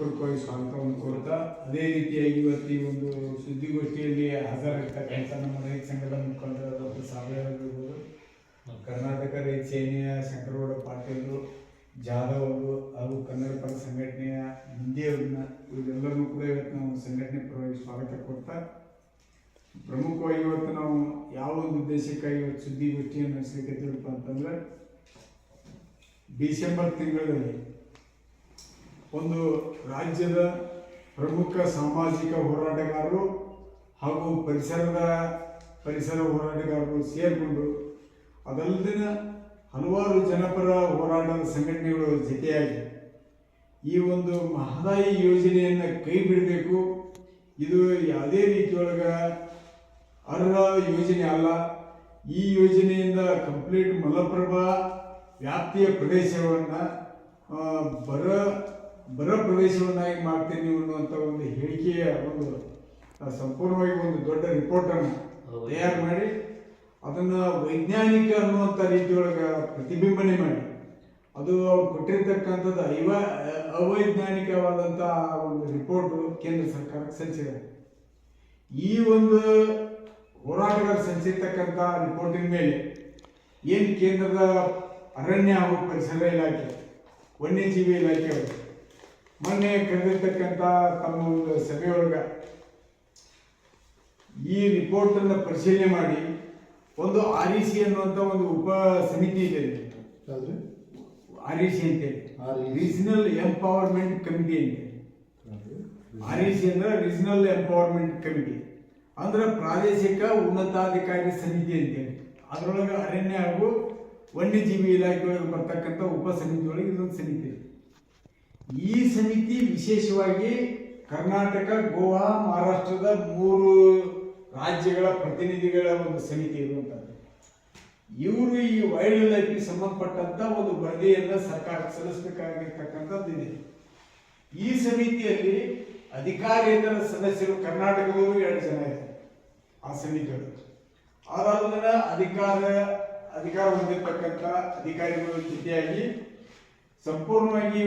ಹೃತ್ಪೂರ್ವಕವಾಗಿ ಸ್ವಾಗತವನ್ನು ಕೋರುತ್ತಾ ಅದೇ ರೀತಿಯಾಗಿ ಇವತ್ತು ಈ ಒಂದು ಸುದ್ದಿಗೋಷ್ಠಿಯಲ್ಲಿ ಹಾಜರಾಗಿರ್ತಕ್ಕಂಥ ನಮ್ಮ ರೈತ ಸಂಘದ ಮುಖಂಡರು ಡಾಕ್ಟರ್ ಸಾಬಯ್ಯವರು, ಕರ್ನಾಟಕ ರೈತ ಸೇನೆಯ ಶಂಕರಗೌಡ ಪಾಟೀಲರು, ಜಾಧವ್ ಅವರು ಹಾಗೂ ಕನ್ನಡ ಪರ ಸಂಘಟನೆಯ ಹಿಂದಿಯವ್ರನ್ನ ಇವರೆಲ್ಲರನ್ನೂ ಕೂಡ ಇವತ್ತು ನಾವು ಸಂಘಟನೆ ಪರವಾಗಿ ಸ್ವಾಗತ ಕೊಡ್ತಾ, ಪ್ರಮುಖವಾಗಿ ಇವತ್ತು ನಾವು ಯಾವ ಒಂದು ಉದ್ದೇಶಕ್ಕಾಗಿ ಇವತ್ತು ಸುದ್ದಿಗೋಷ್ಠಿಯನ್ನು ನಡೆಸಲಿಕ್ಕೆ ಅಂತಂದ್ರೆ, ಡಿಸೆಂಬರ್ ತಿಂಗಳಲ್ಲಿ ಒಂದು ರಾಜ್ಯದ ಪ್ರಮುಖ ಸಾಮಾಜಿಕ ಹೋರಾಟಗಾರರು ಹಾಗೂ ಪರಿಸರ ಹೋರಾಟಗಾರರು ಸೇರಿಕೊಂಡು ಅದಲ್ಲದೆ ಹಲವಾರು ಜನಪರ ಹೋರಾಟದ ಸಂಘಟನೆಗಳು ಜೊತೆಯಾಗಿ ಈ ಒಂದು ಮಹದಾಯಿ ಯೋಜನೆಯನ್ನು ಕೈ ಬಿಡಬೇಕು, ಇದು ಯಾವುದೇ ರೀತಿಯೊಳಗ ಅರ್ಹ ಯೋಜನೆ ಅಲ್ಲ, ಈ ಯೋಜನೆಯಿಂದ ಕಂಪ್ಲೀಟ್ ಮಲಪ್ರಭಾ ವ್ಯಾಪ್ತಿಯ ಪ್ರದೇಶವನ್ನು ಬರ ಪ್ರದೇಶವನ್ನಾಗಿ ಮಾಡ್ತೇನೆ ಅನ್ನುವಂಥ ಒಂದು ಹೇಳಿಕೆಯ ಒಂದು ಸಂಪೂರ್ಣವಾಗಿ ಒಂದು ದೊಡ್ಡ ರಿಪೋರ್ಟನ್ನು ತಯಾರು ಮಾಡಿ ಅದನ್ನು ವೈಜ್ಞಾನಿಕ ಅನ್ನುವಂಥ ರೀತಿಯೊಳಗೆ ಪ್ರತಿಬಿಂಬನೆ ಮಾಡಿ ಅದು ಅವ್ರು ಕೊಟ್ಟಿರ್ತಕ್ಕಂಥದ್ದು ಅವೈಜ್ಞಾನಿಕವಾದಂಥ ಒಂದು ರಿಪೋರ್ಟು ಕೇಂದ್ರ ಸರ್ಕಾರಕ್ಕೆ ಸಲ್ಲಿಸಿದೆ. ಈ ಒಂದು ಹೋರಾಟಗಾರ ಸಲ್ಲಿಸಿರ್ತಕ್ಕಂಥ ರಿಪೋರ್ಟಿನ ಮೇಲೆ ಏನು ಕೇಂದ್ರದ ಅರಣ್ಯ ಹಾಗೂ ಪರಿಸರ ಇಲಾಖೆ, ವನ್ಯಜೀವಿ ಇಲಾಖೆಯವರು ಮೊನ್ನೆ ಕರೆದಿರ್ತಕ್ಕಂಥ ತಮ್ಮ ಒಂದು ಸಭೆಯೊಳಗೆ ಈ ರಿಪೋರ್ಟನ್ನು ಪರಿಶೀಲನೆ ಮಾಡಿ ಒಂದು REC ಅನ್ನುವಂಥ ಒಂದು ಉಪ ಸಮಿತಿ ಇದೆ, REC ಅಂತೇಳಿ, ರೀಜನಲ್ ಎಂಪವರ್ಮೆಂಟ್ ಕಮಿಟಿ ಅಂತೇಳಿ. REC ಅಂದ್ರೆ ರೀಜನಲ್ ಎಂಪವರ್ಮೆಂಟ್ ಕಮಿಟಿ ಅಂದ್ರೆ ಪ್ರಾದೇಶಿಕ ಉನ್ನತಾಧಿಕಾರಿ ಸಮಿತಿ ಅಂತೇಳಿ. ಅದರೊಳಗೆ ಅರಣ್ಯ ಹಾಗೂ ವನ್ಯಜೀವಿ ಇಲಾಖೆ ಒಳಗೆ ಬರ್ತಕ್ಕಂಥ ಉಪ ಸಮಿತಿ ಒಳಗೆ ಇದೊಂದು ಸಮಿತಿ ಇದೆ. ಈ ಸಮಿತಿ ವಿಶೇಷವಾಗಿ ಕರ್ನಾಟಕ, ಗೋವಾ, ಮಹಾರಾಷ್ಟ್ರದ 3 ರಾಜ್ಯಗಳ ಪ್ರತಿನಿಧಿಗಳ ಒಂದು ಸಮಿತಿ ಇರುವಂಥದ್ದು. ಇವರು ಈ ವೈಲ್ಡ್ ಲೈಫ್ಗೆ ಸಂಬಂಧಪಟ್ಟಂತ ಒಂದು ವರದಿಯನ್ನು ಸರ್ಕಾರಕ್ಕೆ ಸಲ್ಲಿಸಬೇಕಾಗಿರ್ತಕ್ಕಂಥದ್ದು ಇದೆ. ಈ ಸಮಿತಿಯಲ್ಲಿ ಅಧಿಕಾರಿಯೇತರ ಸದಸ್ಯರು ಕರ್ನಾಟಕದವರು 2 ಜನ ಇದ್ದಾರೆ ಆ ಸಮಿತಿಗಳು. ಅದಾದ ಅಧಿಕಾರ ಹೊಂದಿರತಕ್ಕಂಥ ಅಧಿಕಾರಿಗಳ ಜೊತೆಯಾಗಿ ಸಂಪೂರ್ಣವಾಗಿ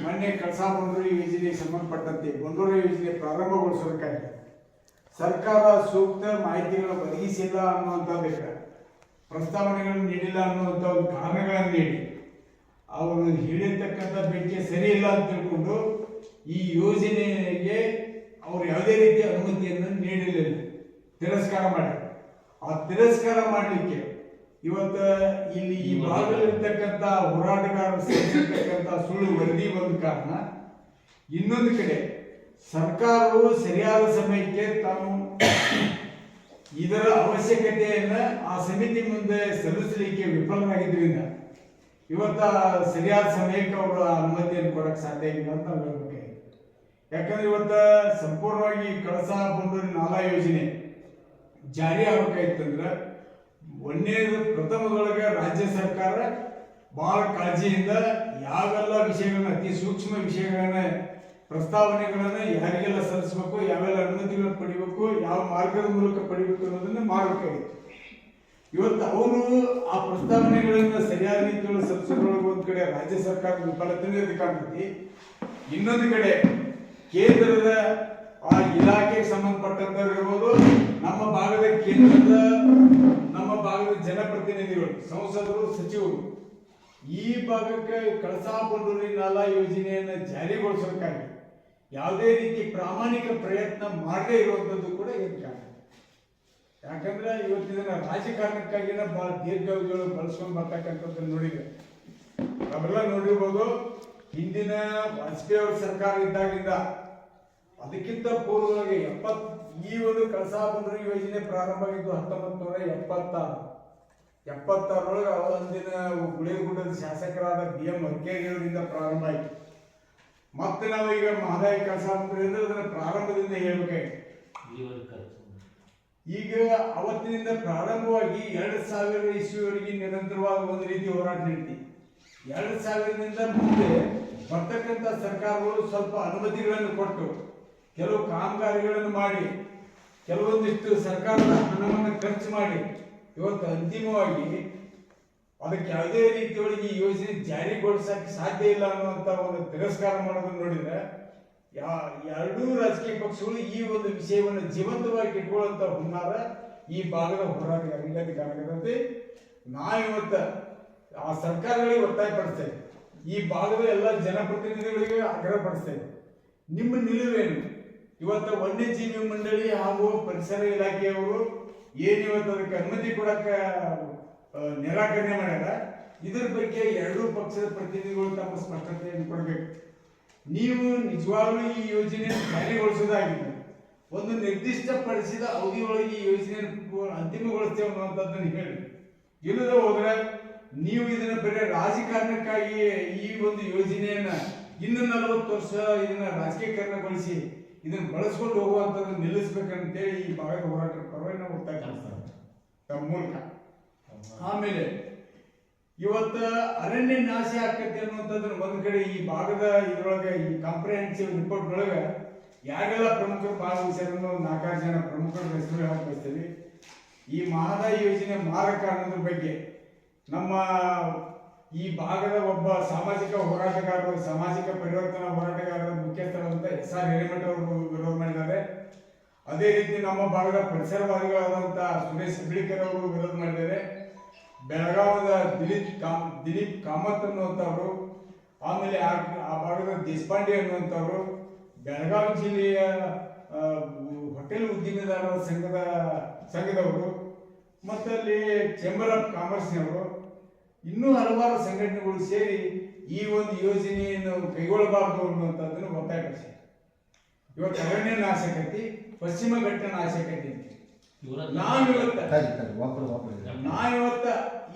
ಮೊನ್ನೆ ಕಳಸಾ ಬಂಡೂರಿ ಯೋಜನೆಗೆ ಸಂಬಂಧಪಟ್ಟಂತೆ ಬಂಡೂರಿ ಯೋಜನೆ ಪ್ರಾರಂಭಗೊಳಿಸೋದಕ್ಕಾಗಿ ಸರ್ಕಾರ ಸೂಕ್ತ ಮಾಹಿತಿಗಳನ್ನು ಒದಗಿಸಿಲ್ಲ ಅನ್ನುವಂಥದ್ದಕ್ಕೆ ಪ್ರಸ್ತಾವನೆಗಳನ್ನು ನೀಡಿಲ್ಲ ಅನ್ನುವಂಥ ಒಂದು ಕಾರಣಗಳನ್ನು ನೀಡಿ ಅವರು ಹೇಳಿರ್ತಕ್ಕಂಥ ಬೆಂಕಿ ಸರಿ ಇಲ್ಲ ಅಂತ ತಿಳ್ಕೊಂಡು ಈ ಯೋಜನೆಗೆ ಅವರು ಯಾವುದೇ ರೀತಿಯ ಅನುಮತಿಯನ್ನು ನೀಡಲಿಲ್ಲ, ತಿರಸ್ಕಾರ ಮಾಡಿ. ಆ ತಿರಸ್ಕಾರ ಮಾಡಲಿಕ್ಕೆ ಇವತ್ತು ಇಲ್ಲಿ ಈ ಭಾಗದಲ್ಲಿರ್ತಕ್ಕಂಥ ಹೋರಾಟಗಾರರು ಸಲ್ಲಿಸಿರ್ತಕ್ಕಂಥ ಸುಳ್ಳು ವರದಿ ಒಂದು ಕಾರಣ. ಇನ್ನೊಂದು ಕಡೆ ಸರ್ಕಾರವು ಸರಿಯಾದ ಸಮಯಕ್ಕೆ ತಾನು ಇದರ ಅವಶ್ಯಕತೆಯನ್ನ ಆ ಸಮಿತಿ ಮುಂದೆ ಸಲ್ಲಿಸಲಿಕ್ಕೆ ವಿಫಲರಾಗಿದ್ದರಿಂದ ಇವತ್ತು ಸರಿಯಾದ ಸಮಯಕ್ಕೆ ಅವರು ಅನುಮತಿಯನ್ನು ಕೊಡಕ್ಕೆ ಸಾಧ್ಯ ಇಲ್ಲ ಅಂತ ನಾವು ಹೇಳ್ಬೇಕಾಗಿದೆ. ಯಾಕಂದ್ರೆ ಇವತ್ತು ಸಂಪೂರ್ಣವಾಗಿ ಕಳಸಾ ಬಂಡೂರಿ ನಾಲಾ ಯೋಜನೆ ಜಾರಿ ಆಗಬೇಕಾಯ್ತಂದ್ರೆ ಪ್ರಥಮದೊಳಗೆ ರಾಜ್ಯ ಸರ್ಕಾರ ಬಹಳ ಕಾಳಜಿಯಿಂದ ಯಾವೆಲ್ಲ ವಿಷಯಗಳನ್ನ, ಅತಿ ಸೂಕ್ಷ್ಮ ವಿಷಯಗಳನ್ನ, ಪ್ರಸ್ತಾವನೆಗಳನ್ನ ಯಾರಿಗೆಲ್ಲ ಸಲ್ಲಿಸಬೇಕು, ಯಾವೆಲ್ಲ ಅನುಮತಿಗಳನ್ನು ಪಡಿಬೇಕು, ಯಾವ ಮಾರ್ಗದ ಮೂಲಕ ಪಡಿಬೇಕು ಅನ್ನೋದನ್ನ ಮಾಡಬೇಕಾಗಿತ್ತು. ಇವತ್ತು ಅವರು ಆ ಪ್ರಸ್ತಾವನೆಗಳನ್ನ ಸರಿಯಾದ ರೀತಿಯಲ್ಲಿ ಸಲ್ಲಿಸೋದ್ರೊಳಗೆ ಒಂದು ಕಡೆ ರಾಜ್ಯ ಸರ್ಕಾರದ ವಿಫಲತೆ ಕಾಣ್ತೈತಿ, ಇನ್ನೊಂದು ಕಡೆ ಕೇಂದ್ರದ ಆ ಇಲಾಖೆಗೆ ಸಂಬಂಧಪಟ್ಟಂತವ್ರು ಇರ್ಬೋದು, ನಮ್ಮ ಭಾಗದ ಜನಪ್ರತಿನಿಧಿಗಳು, ಸಂಸದರು, ಸಚಿವರು ಈ ಭಾಗಕ್ಕೆ ಕಳಸಾ ಬಂಡೂರಿ ನಾಲಾ ಯೋಜನೆಯನ್ನು ಜಾರಿಗೊಳಿಸೋದಕ್ಕಾಗಿ ಯಾವುದೇ ರೀತಿ ಪ್ರಾಮಾಣಿಕ ಪ್ರಯತ್ನ ಮಾಡದೇ ಇರುವಂಥದ್ದು ಕೂಡ ಇದಕ್ಕೆ ಕಾರಣ. ಯಾಕಂದ್ರೆ ಇವತ್ತಿನ ರಾಜಕಾರಣಕ್ಕಾಗಿನ ಬಹಳ ದೀರ್ಘಾವಧಿಗಳು ಬಳಸ್ಕೊಂಡು ಬರ್ತಕ್ಕಂಥದ್ದು ನೋಡಿದ್ರೆ ನಾವೆಲ್ಲ ನೋಡಿರ್ಬೋದು. ಹಿಂದಿನ ವಾಜಪೇಯಿ ಅವರ ಸರ್ಕಾರ ಇದ್ದಾಗಿಂದ ಅದಕ್ಕಿಂತ ಪೂರ್ವವಾಗಿ ಈ ಒಂದು ಕಳಸಾ ಬಂಡೂರಿ ಯೋಜನೆ ಪ್ರಾರಂಭ ಆಗಿದ್ದು 1976 ಅಂದಿನ ಗುಳೇಗುಡ್ಡದ ಶಾಸಕರಾದ BM ವೆಂಕಯ್ಯನವರಿಂದ ಪ್ರಾರಂಭ ಆಯಿತು. ಮತ್ತೆ ನಾವೀಗ ಮಹದಾಯಿ ಕಳಸಾ ಬಂಡೂರಿ ಅಂದ್ರೆ ಅದನ್ನ ಪ್ರಾರಂಭದಿಂದ ಹೇಳ್ಬೇಕಾಯ್ತು. ಈಗ ಅವತ್ತಿನಿಂದ ಪ್ರಾರಂಭವಾಗಿ 2000 ಇಸ್ವಿವರೆಗೆ ನಿರಂತರವಾಗಿ ಒಂದು ರೀತಿ ಹೋರಾಟ ನಡೀತಿ. 2000ರಿಂದ ಮುಂದೆ ಬರ್ತಕ್ಕಂಥ ಸರ್ಕಾರಗಳು ಸ್ವಲ್ಪ ಅನುಮತಿಗಳನ್ನು ಕೊಟ್ಟು ಕೆಲವು ಕಾಮಗಾರಿಗಳನ್ನು ಮಾಡಿ ಕೆಲವೊಂದಿಷ್ಟು ಸರ್ಕಾರದ ಹಣವನ್ನು ಖರ್ಚು ಮಾಡಿ ಇವತ್ತು ಅಂತಿಮವಾಗಿ ಅದಕ್ಕೆ ಯಾವುದೇ ರೀತಿಯೊಳಗೆ ಈ ಯೋಜನೆ ಜಾರಿಗೊಳಿಸಕ್ಕೆ ಸಾಧ್ಯ ಇಲ್ಲ ಅನ್ನುವಂಥ ಒಂದು ತಿರಸ್ಕಾರ ಮಾಡೋದನ್ನು ನೋಡಿದ್ರೆ ಎರಡೂ ರಾಜಕೀಯ ಪಕ್ಷಗಳು ಈ ಒಂದು ವಿಷಯವನ್ನು ಜೀವಂತವಾಗಿ ಇಟ್ಕೊಳ್ಳುವಂತ ಹುನ್ನಾರ ಈ ಭಾಗದ ಹೋರಾಟಗಾರರಿಗೆ ಕಾರಣದಂತೆ ನಾವಿವತ್ತ ಆ ಸರ್ಕಾರಗಳಿಗೆ ಒತ್ತಾಯ ಪಡಿಸ್ತೇವೆ, ಈ ಭಾಗದ ಎಲ್ಲ ಜನಪ್ರತಿನಿಧಿಗಳಿಗೆ ಆಗ್ರಹ ಪಡಿಸ್ತೇವೆ. ನಿಮ್ಮ ನಿಲುವೇನು? ಇವತ್ತು ವನ್ಯಜೀವಿ ಮಂಡಳಿ ಹಾಗೂ ಪರಿಸರ ಇಲಾಖೆಯವರು ಏನಿವತ್ತು ಅದಕ್ಕೆ ಅನುಮತಿ ಕೊಡಕ್ಕ ನಿರಾಕರಣೆ ಮಾಡ್ಯಾರ, ಇದ್ರ ಬಗ್ಗೆ ಎರಡೂ ಪಕ್ಷದ ಪ್ರತಿನಿಧಿಗಳು ತಮ್ಮ ಸ್ಪಷ್ಟತೆಯನ್ನು ಕೊಡಬೇಕು. ನೀವು ನಿಜವಾಗ್ಲೂ ಈ ಯೋಜನೆಯನ್ನು ಜಾರಿಗೊಳಿಸೋದಾಗಿದೆ, ಒಂದು ನಿರ್ದಿಷ್ಟಪಡಿಸಿದ ಅವಧಿಯೊಳಗೆ ಈ ಯೋಜನೆಯನ್ನು ಅಂತಿಮಗೊಳಿಸ್ತೇವೆ ಅನ್ನುವಂಥದ್ದನ್ನು ಹೇಳಿ. ಇಲ್ಲದೆ ಹೋದ್ರೆ ನೀವು ಇದನ್ನ ಬರೀ ರಾಜಕಾರಣಕ್ಕಾಗಿ ಈ ಒಂದು ಯೋಜನೆಯನ್ನ ಇನ್ನು 40 ವರ್ಷ ಇದನ್ನ ರಾಜಕೀಕರಣಗೊಳಿಸಿ ಇದನ್ನ ಬಳಸ್ಕೊಂಡು ಹೋಗುವಂಥದ್ದು ನಿಲ್ಲಿಸ್ಬೇಕಂತೇಳಿ ಈ ಭಾಗದ ಹೋರಾಟದ ಪರವಾಗಿ ನಾವು ಒತ್ತಾಯ ಮಾಡ್ತಾರೆ ತಮ್ಮ ಮೂಲಕ. ಆಮೇಲೆ ಇವತ್ತ ಅರಣ್ಯ ನಾಶ ಆಕತಿ ಅನ್ನುವಂಥದ್ದನ್ನ ಒಂದ್ ಕಡೆ ಈ ಭಾಗದ ಇದ್ರೊಳಗೆ ಈ ಕಾಂಪ್ರಿಹೆನ್ಸಿವ್ ರಿಪೋರ್ಟ್ ಒಳಗ ಯಾರೆಲ್ಲ ಪ್ರಮುಖರು ಭಾಗವಹಿಸ್ಯಾರನ್ನೋ 4 ಜನ ಪ್ರಮುಖರ ಹೆಸರು ಹಾಕ್ತೀವಿ. ಈ ಮಹದಾಯಿ ಯೋಜನೆ ಮಾರಕ ಅನ್ನೋದ್ರ ಬಗ್ಗೆ ನಮ್ಮ ಈ ಭಾಗದ ಒಬ್ಬ ಸಾಮಾಜಿಕ ಹೋರಾಟಗಾರರು, ಸಾಮಾಜಿಕ ಪರಿವರ್ತನಾ ಹೋರಾಟಗಾರರ ಮುಖ್ಯಸ್ಥರಾದಂಥ SR ಹಿರೇಮಠ ಅವರು ವಿರೋಧ ಮಾಡಿದ್ದಾರೆ. ಅದೇ ರೀತಿ ನಮ್ಮ ಭಾಗದ ಪರಿಸರವಾದಿಗಳಾದಂಥ ಸುರೇಶ್ ಬಿಳಿಕರ್ ಅವರು ವಿರೋಧ ಮಾಡಿದ್ದಾರೆ. ಬೆಳಗಾವದ ದಿಲೀಪ್ ಕಾಮತ್ ಅನ್ನುವಂಥವ್ರು, ಆಮೇಲೆ ಆ ಭಾಗದ ದೇಶಪಾಂಡೆ ಅನ್ನುವಂಥವ್ರು, ಬೆಳಗಾವಿ ಜಿಲ್ಲೆಯ ಹೋಟೆಲ್ ಉದ್ದಿಮೆದಾರರ ಸಂಘದವರು, ಮತ್ತಲ್ಲಿ ಚೇಂಬರ್ ಆಫ್ ಕಾಮರ್ಸ್ನವರು, ಇನ್ನೂ ಹಲವಾರು ಸಂಘಟನೆಗಳು ಸೇರಿ ಈ ಒಂದು ಯೋಜನೆಯನ್ನು ಕೈಗೊಳ್ಳಬಾರದು ಅನ್ನುವಂಥದ್ದನ್ನು ಒತ್ತಾಯಪಡಿಸಿದೆ. ಇವತ್ತು ಅರಣ್ಯ ನಾಶಕತಿ, ಪಶ್ಚಿಮ ಘಟ್ಟ ನಾಶಕತಿ. ನಾವಿವತ್ತ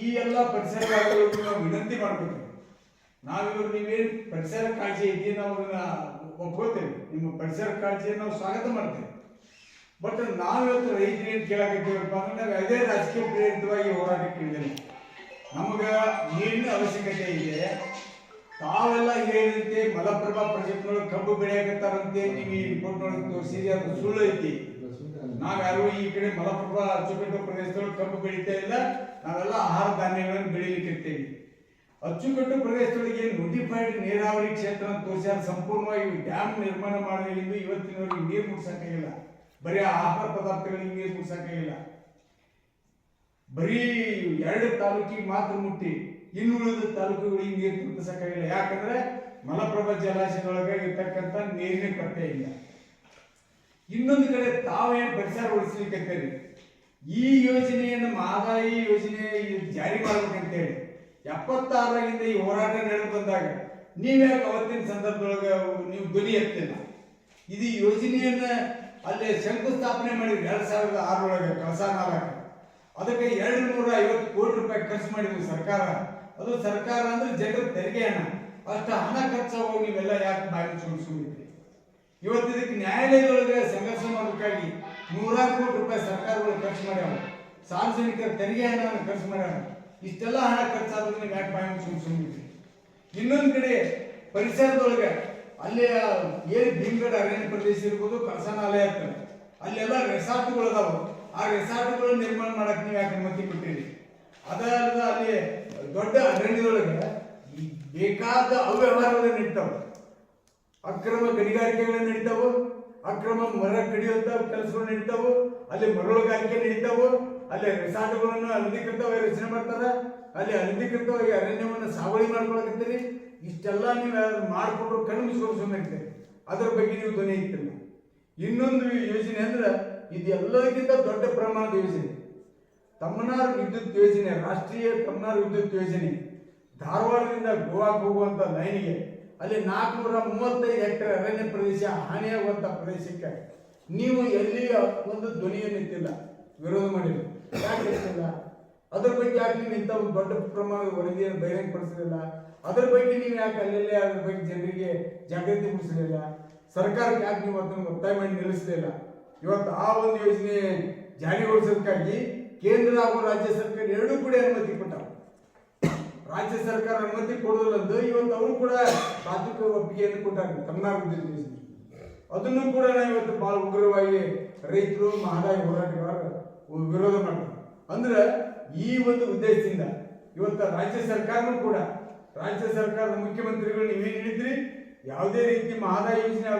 ಈ ಎಲ್ಲ ಪರಿಸರವಾದಿಗಳಿಗೆ ನಾವು ವಿನಂತಿ ಮಾಡ್ಬೇಕು. ನಾವಿವರು ನೀವೇನು ಪರಿಸರ ಕಾಳಜಿ ಐತಿ ನಾವು ಅದನ್ನ ಒಪ್ಕೋತೇವೆ, ನಿಮ್ಮ ಪರಿಸರ ಕಾಳಜಿಯನ್ನು ನಾವು ಸ್ವಾಗತ ಮಾಡ್ತೇವೆ. ಬಟ್ ನಾವಿವತ್ತು ರೈತರೇನು ಕೇಳಾಕತ್ತೀವಪ್ಪ ಅಂದ್ರೆ ನಾವು ಅದೇ ರಾಜಕೀಯ ಪ್ರೇರಿತವಾಗಿ ಹೋರಾಟಕ್ಕೆ ಇಳಿದೇವೆ. ನಮಗ ನೀರಿನ ಅವಶ್ಯಕತೆ ಇದೆ. ತಾವೆಲ್ಲ ಹೇಳಿದಂತೆ ಮಲಪ್ರಭಾ ಪ್ರಾಜೆಕ್ಟ್ನೊಳಗೆ ಕಬ್ಬು ಬೆಳೆಯಕತ್ತಾರಂತೆ ನೀವು ಈ ರಿಪೋರ್ಟ್ನೊಳಗೆ ತೋರಿಸಿರಿ, ಅದು ಸುಳ್ಳು ಐತಿ. ನಾವ್ಯಾರು ಈ ಕಡೆ ಮಲಪ್ರಭಾ ಅಚ್ಚುಕಟ್ಟು ಪ್ರದೇಶದೊಳಗೆ ಕಬ್ಬು ಬೆಳೀತಾ ಇಲ್ಲ, ನಾವೆಲ್ಲ ಆಹಾರ ಧಾನ್ಯಗಳನ್ನು ಬೆಳೀಲಿಕ್ಕಿರ್ತೇವೆ. ಅಚ್ಚುಕಟ್ಟು ಪ್ರದೇಶದೊಳಗೆ ನೋಟಿಫೈಡ್ ನೀರಾವರಿ ಕ್ಷೇತ್ರ ಅಂತ ತೋರಿಸ್ಯಾರ. ಸಂಪೂರ್ಣವಾಗಿ ಡ್ಯಾಮ್ ನಿರ್ಮಾಣ ಮಾಡೋದ್ರಿಂದ ಇವತ್ತಿನವರೆಗೆ ನೀರು ಮುಟ್ಸಕ್ಕಾಗಿಲ್ಲ, ಬರೀ ಆಹಾರ ಪದಾರ್ಥಗಳಿಗೆ ನೀರು ಮುಟ್ಸಕ್ಕಾಗಿಲ್ಲ. ಬರೀ 2 ತಾಲೂಕಿಗೆ ಮಾತ್ರ ಮುಟ್ಟಿ ಇನ್ನುಳಿದ ತಾಲೂಕುಗಳಿಗೆ ನೀರು ತುಂಬಿಸಕ್ಕಾಗಿಲ್ಲ. ಯಾಕಂದ್ರೆ ಮಲಪ್ರಭಾ ಜಲಾಶಯದೊಳಗೆ ಇರ್ತಕ್ಕಂಥ ನೀರಿನ ಕೊರತೆ ಇಲ್ಲ. ಇನ್ನೊಂದು ಕಡೆ ತಾವೇನು ಪರಿಸರ ಉಳಿಸ್ಲಿಕ್ಕೆ ಈ ಯೋಜನೆಯನ್ನು ಮಹದಾಯಿ ಯೋಜನೆ ಜಾರಿ ಮಾಡ್ಬೇಕಂತೇಳಿ 76ರಿಂದ ಈ ಹೋರಾಟ ನಡೆದು ಬಂದಾಗ ನೀವ್ಯಾಕೆ ಅವತ್ತಿನ ಸಂದರ್ಭದೊಳಗೆ ನೀವು ಧ್ವನಿ ಎತ್ತಿಲ್ಲ? ಇದು ಯೋಜನೆಯನ್ನ ಅಲ್ಲೇ ಶಂಕುಸ್ಥಾಪನೆ ಮಾಡಿದ್ರಿ 2006 ಕಳಸಾ ನಾಲಕ. ಅದಕ್ಕೆ 250 ಕೋಟಿ ರೂಪಾಯಿ ಖರ್ಚು ಮಾಡಿದ್ವಿ ಸರ್ಕಾರ. ಅದು ಸರ್ಕಾರ ಅಂದ್ರೆ ಜನರ ತೆರಿಗೆ ಹಣ. ಅಷ್ಟು ಹಣ ಖರ್ಚಾಗಿ ನೀವೆಲ್ಲ ಯಾಕೆ ಬಾಯಿ ಸುಳಿಸ್ಕೊಂಡಿದ್ರಿ? ಇವತ್ತು ಇದಕ್ಕೆ ನ್ಯಾಯಾಲಯದೊಳಗೆ ಸಂಘರ್ಷ ಮಾಡೋದಕ್ಕಾಗಿ 100 ಕೋಟಿ ರೂಪಾಯಿ ಸರ್ಕಾರಗಳು ಖರ್ಚು ಮಾಡ್ಯಾವ, ಸಾರ್ವಜನಿಕರ ತೆರಿಗೆ ಹಣವನ್ನು ಖರ್ಚು ಮಾಡ್ಯಾವ. ಇಷ್ಟೆಲ್ಲ ಹಣ ಖರ್ಚಾದ್ರೆ ನೀವು ಯಾಕೆ ಬಾಯಿ ಸುಳಿಸ್ಕೊಂಡಿದ್ರಿ? ಇನ್ನೊಂದು ಕಡೆ ಪರಿಸರದೊಳಗೆ ಅಲ್ಲಿ ಏನು ಭೀಮಗಢ ಅರಣ್ಯ ಪ್ರದೇಶ ಇರ್ಬೋದು, ಕಳಸನಾಲಯ ಇರ್ತದೆ, ಅಲ್ಲೆಲ್ಲ ರೆಸಾರ್ಟ್ಗಳು ಅದಾವ. ಆ ರೆಸಾರ್ಟ್ಗಳು ನಿರ್ಮಾಣ ಮಾಡಕ್ ನೀವು ಯಾಕೆ ಅನುಮತಿ ಕೊಟ್ಟಿರಿ? ಅದಲ್ಲದ ಅಲ್ಲಿ ದೊಡ್ಡ ಅರಣ್ಯದೊಳಗೆ ಬೇಕಾದ ಅವ್ಯವಹಾರಗಳು ನಡೀತಾವ, ಅಕ್ರಮ ಗಣಿಗಾರಿಕೆಗಳು ನಡೀತಾವು, ಅಕ್ರಮ ಮರ ಕಡಿಯುವಂತ ಕೆಲಸಗಳು ನಡೀತಾವು, ಅಲ್ಲಿ ಮರಳುಗಾರಿಕೆ ನಡೀತಾವು, ಅಲ್ಲಿ ರೆಸಾರ್ಟ್ಗಳನ್ನು ಅನಧಿಕೃತವಾಗಿ ರಚನೆ ಮಾಡ್ತಾರ, ಅಲ್ಲಿ ಅನಧಿಕೃತವಾಗಿ ಅರಣ್ಯವನ್ನು ಸಾವಳಿ ಮಾಡ್ಕೊಳಕತ್ತೀರಿ. ಇಷ್ಟೆಲ್ಲ ನೀವು ಮಾಡಿಕೊಂಡು ಕಣ್ಣು ಮುಚ್ಕೊಂಡು ಸುಮ್ಮನೆ ಅದರ ಬಗ್ಗೆ ನೀವು ಧ್ವನಿ ಇತ್ತಿಲ್ಲ. ಇನ್ನೊಂದು ಯೋಜನೆ ಅಂದ್ರೆ ಇದು ಎಲ್ಲದಕ್ಕಿಂತ ದೊಡ್ಡ ಪ್ರಮಾಣದ ಯೋಜನೆ, ತಮ್ಮನಾರ್ ವಿದ್ಯುತ್ ಯೋಜನೆ, ರಾಷ್ಟ್ರೀಯ ತಮ್ಮನಾರ್ ವಿದ್ಯುತ್ ಯೋಜನೆ. ಧಾರವಾಡದಿಂದ ಗೋವಾಕ್ಕೆ ಹೋಗುವಂತ ಲೈನಿಗೆ ಅಲ್ಲಿ 435 ಹೆಕ್ಟೇರ್ ಅರಣ್ಯ ಪ್ರದೇಶ ಹಾನಿಯಾಗುವಂತ ಪ್ರದೇಶಕ್ಕೆ ನೀವು ಎಲ್ಲಿ ಒಂದು ಧ್ವನಿಯನ್ನು ಎತ್ತಿಲ್ಲ, ವಿರೋಧ ಮಾಡಿಲ್ಲ. ಯಾಕೆ ಎತ್ತಿಲ್ಲ? ಅದ್ರ ಬಗ್ಗೆ ಯಾಕೆ ನೀವು ಇಂಥ ಒಂದು ದೊಡ್ಡ ಪ್ರಮಾಣದ ವರದಿಯನ್ನು ಬಹಿರಂಗಪಡಿಸಲಿಲ್ಲ? ಅದ್ರ ಬಗ್ಗೆ ನೀವು ಯಾಕೆ ಅಲ್ಲೆಲ್ಲೇ ಅದ್ರ ಬಗ್ಗೆ ಜನರಿಗೆ ಜಾಗೃತಿ ಮೂಡಿಸಲಿಲ್ಲ? ಸರ್ಕಾರಕ್ಕೆ ಯಾಕೆ ನೀವು ಅದನ್ನು ಒತ್ತಾಯ ಮಾಡಿ ನಿಲ್ಲಿಸಲಿಲ್ಲ? ಇವತ್ತು ಆ ಒಂದು ಯೋಜನೆ ಜಾರಿಗೊಳಿಸೋದಕ್ಕಾಗಿ ಕೇಂದ್ರ ಹಾಗೂ ರಾಜ್ಯ ಸರ್ಕಾರ ಎರಡೂ ಕೂಡ ಅನುಮತಿ ಕೊಟ್ಟವು. ರಾಜ್ಯ ಸರ್ಕಾರ ಅನುಮತಿ ಕೊಡೋದಿಲ್ಲಂದು ಇವತ್ತು ಅವರು ಕೂಡ ತಾತ್ವಿಕ ಒಪ್ಪಿಗೆಯನ್ನು ಕೊಟ್ಟಾರೆ ತಮ್ಮನಾರ್ ವಿದ್ಯುತ್ ಯೋಜನೆ. ಅದನ್ನು ಕೂಡ ಇವತ್ತು ಬಹಳ ಉಗ್ರವಾಗಿ ರೈತರು, ಮಹದಾಯಿ ಹೋರಾಟಗಾರರು ವಿರೋಧ ಮಾಡ್ತಾರೆ. ಅಂದ್ರೆ ಈ ಒಂದು ಉದ್ದೇಶದಿಂದ ಇವತ್ತು ರಾಜ್ಯ ಸರ್ಕಾರನೂ ಕೂಡ, ರಾಜ್ಯ ಸರ್ಕಾರದ ಮುಖ್ಯಮಂತ್ರಿಗಳು ನೀವೇನು ಹೇಳಿದ್ರಿ, ಯಾವುದೇ ರೀತಿ ಮಹದಾಯಿ ಯೋಜನೆ